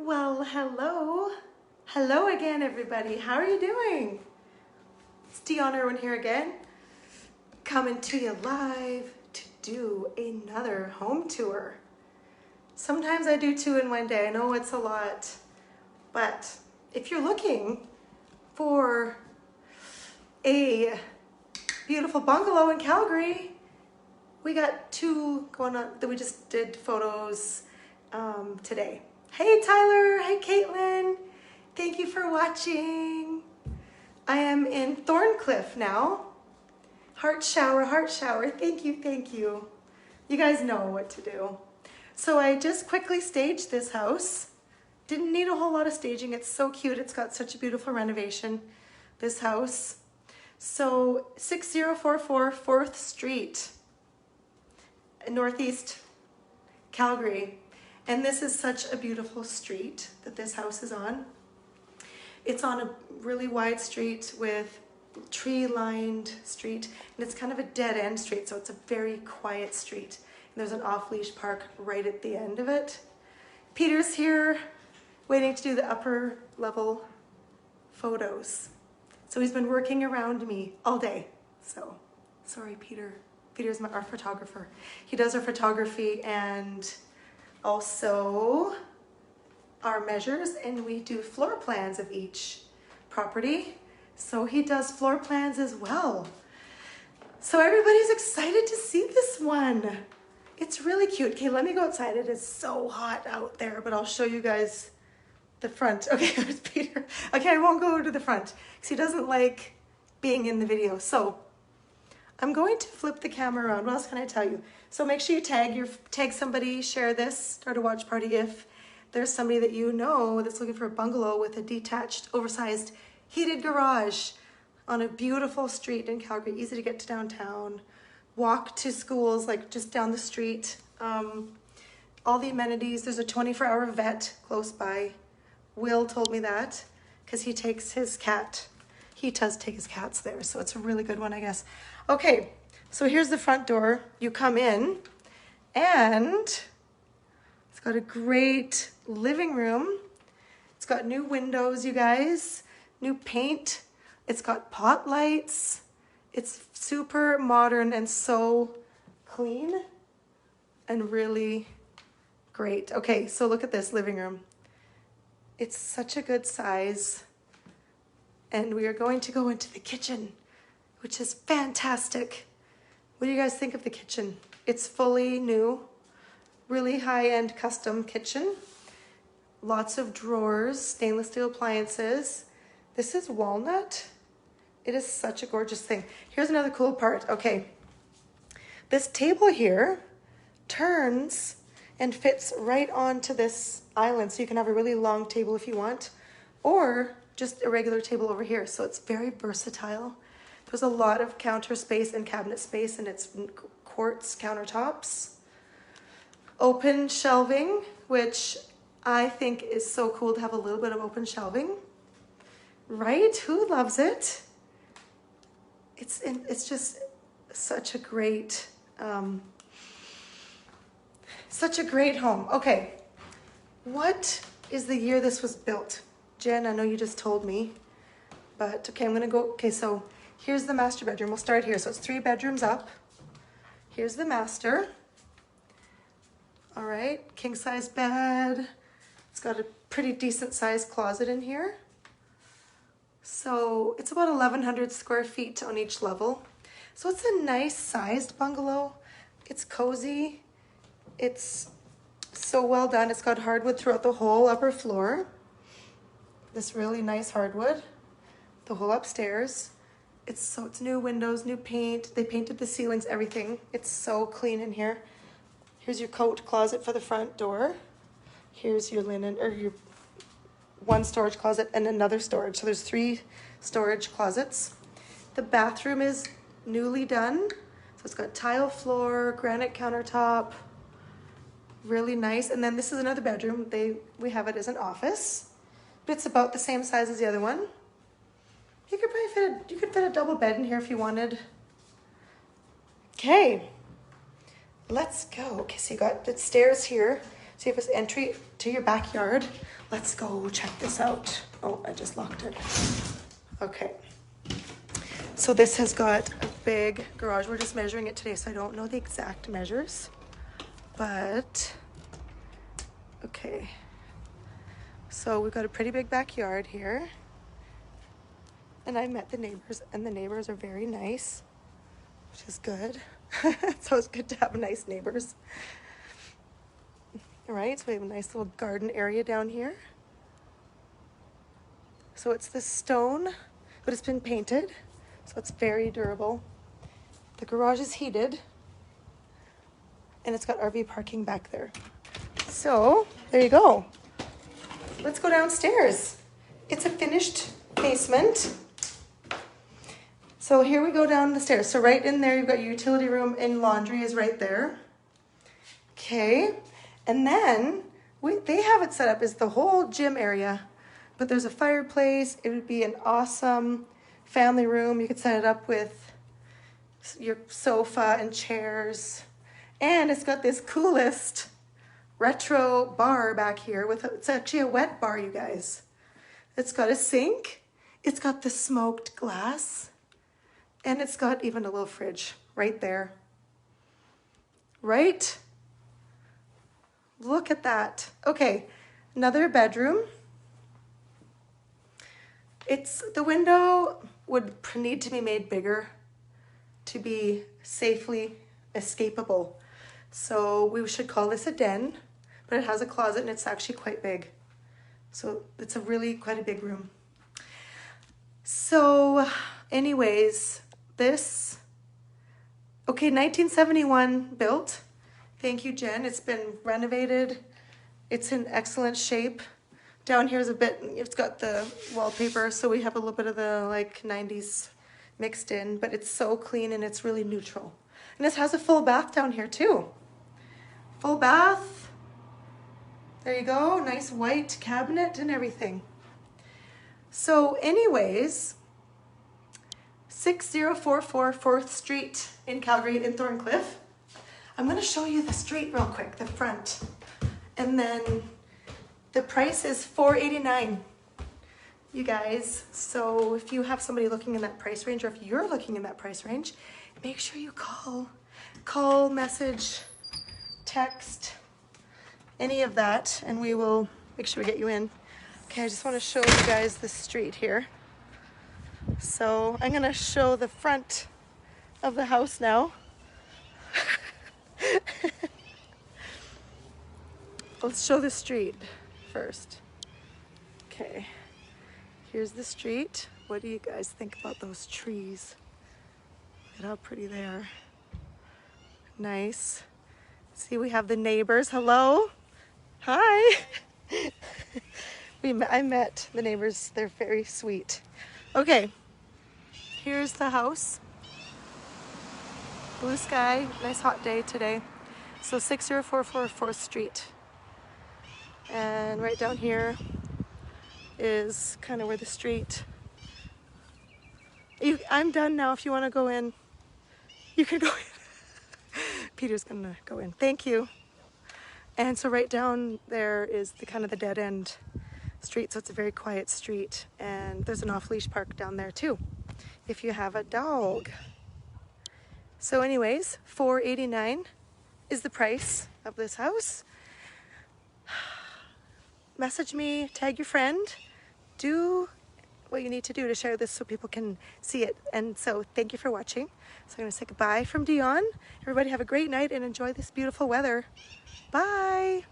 Well, hello. Hello again, everybody. How are you doing? It's Dione Irwin here again, coming to you live to do another home tour. Sometimes I do two in one day. I know it's a lot, but if you're looking for a beautiful bungalow in Calgary, we got two going on that we just did photos today. Hey Tyler, hey Caitlin, thank you for watching. I am in Thorncliffe now. Heart shower, thank you, thank you. You guys know what to do. So I just quickly staged this house. Didn't need a whole lot of staging. It's so cute. It's got such a beautiful renovation, this house. So 6044 4th Street, Northeast Calgary. And this is such a beautiful street that this house is on. It's on a really wide street with tree-lined street, and it's kind of a dead-end street, so it's a very quiet street. And there's an off-leash park right at the end of it. Peter's here waiting to do the upper level photos. So he's been working around me all day. So, sorry, Peter. Peter's our photographer. He does our photography and also our measures, and we do floor plans of each property. So he does floor plans as well. So everybody's excited to see this one. It's really cute. Okay, let me go outside. It is so hot out there, but I'll show you guys the front. Okay, there's Peter. Okay, I won't go to the front because he doesn't like being in the video. So I'm going to flip the camera around. What else can I tell you? So make sure you tag somebody, share this, start a watch party if there's somebody that you know that's looking for a bungalow with a detached, oversized, heated garage on a beautiful street in Calgary, easy to get to downtown, walk to schools like just down the street, all the amenities. There's a 24-hour vet close by. Will told me that because he takes his cat. He does take his cats there, so it's a really good one, I guess. Okay, so here's the front door. You come in, and it's got a great living room. It's got new windows, you guys, new paint. It's got pot lights. It's super modern and so clean and really great. Okay, so look at this living room. It's such a good size. And we are going to go into the kitchen, which is fantastic. What do you guys think of the kitchen? It's fully new, really high-end custom kitchen. Lots of drawers, stainless steel appliances. This is walnut. It is such a gorgeous thing. Here's another cool part. Okay, this table here turns and fits right onto this island, so you can have a really long table if you want, or just a regular table over here. So it's very versatile. There's a lot of counter space and cabinet space, and it's quartz countertops. Open shelving, which I think is so cool to have a little bit of open shelving. Right? Who loves it? It's just such a great home. Okay, what is the year this was built? Jen, I know you just told me, but okay, I'm gonna go. Okay, so here's the master bedroom. We'll start here. So it's 3 bedrooms up. Here's the master. All right, king size bed. It's got a pretty decent sized closet in here. So it's about 1,100 square feet on each level. So it's a nice sized bungalow. It's cozy. It's so well done. It's got hardwood throughout the whole upper floor. This really nice hardwood, the whole upstairs. It's new windows, new paint. They painted the ceilings, everything. It's so clean in here. Here's your coat closet for the front door. Here's your linen, or your one storage closet and another storage. So there's 3 storage closets. The bathroom is newly done. So it's got tile floor, granite countertop, really nice. And then this is another bedroom. We have it as an office. But it's about the same size as the other one. You could probably fit a double bed in here if you wanted. Okay, let's go. Okay, so you got the stairs here. safest entry to your backyard. Let's go check this out. Oh, I just locked it. Okay. So this has got a big garage. We're just measuring it today, so I don't know the exact measures. But, okay. So we've got a pretty big backyard here. And I met the neighbors, and the neighbors are very nice, which is good. So it's good to have nice neighbors. All right, so we have a nice little garden area down here. So it's this stone, but it's been painted, so it's very durable. The garage is heated, and it's got RV parking back there. So there you go. Let's go downstairs. It's a finished basement. So here we go down the stairs. So right in there, you've got your utility room, and laundry is right there. Okay, and then they have it set up as the whole gym area, but there's a fireplace. It would be an awesome family room. You could set it up with your sofa and chairs. And it's got this coolest retro bar back here it's actually a wet bar, you guys. It's got a sink. It's got the smoked glass. And it's got even a little fridge right there. Right? Look at that. Okay, another bedroom. The window would need to be made bigger to be safely escapable. So we should call this a den, but it has a closet and it's actually quite big. So it's quite a big room. So anyways, 1971 built. Thank you, Jen. It's been renovated. It's in excellent shape. Down here is it's got the wallpaper, so we have a little bit of the 90s mixed in, but it's so clean and it's really neutral. And this has a full bath down here too. Full bath. There you go. Nice white cabinet and everything. So anyways, 6044 4th Street in Calgary in Thorncliffe. I'm going to show you the street real quick, the front. And then the price is $489, you guys. So if you have somebody looking in that price range, or if you're looking in that price range, make sure you call, message, text, any of that, and we will make sure we get you in. Okay, I just want to show you guys the street here. So I'm going to show the front of the house now. Let's show the street first. Okay, here's the street. What do you guys think about those trees? Look at how pretty they are. Nice. See, we have the neighbors. Hello. Hi. I met the neighbors. They're very sweet. Okay, here's the house. Blue sky, nice hot day today. So 6044 4th Street. And right down here is kind of where the street. I'm done now. If you want to go in, you can go in. Peter's gonna go in. Thank you. And so right down there is the kind of the dead end street. So it's a very quiet street. And there's an off-leash park down there too, if you have a dog. So anyways, $489 is the price of this house. Message me, tag your friend, do what you need to do to share this so people can see it. And so thank you for watching. So I'm going to say goodbye from Dione. Everybody have a great night and enjoy this beautiful weather. Bye.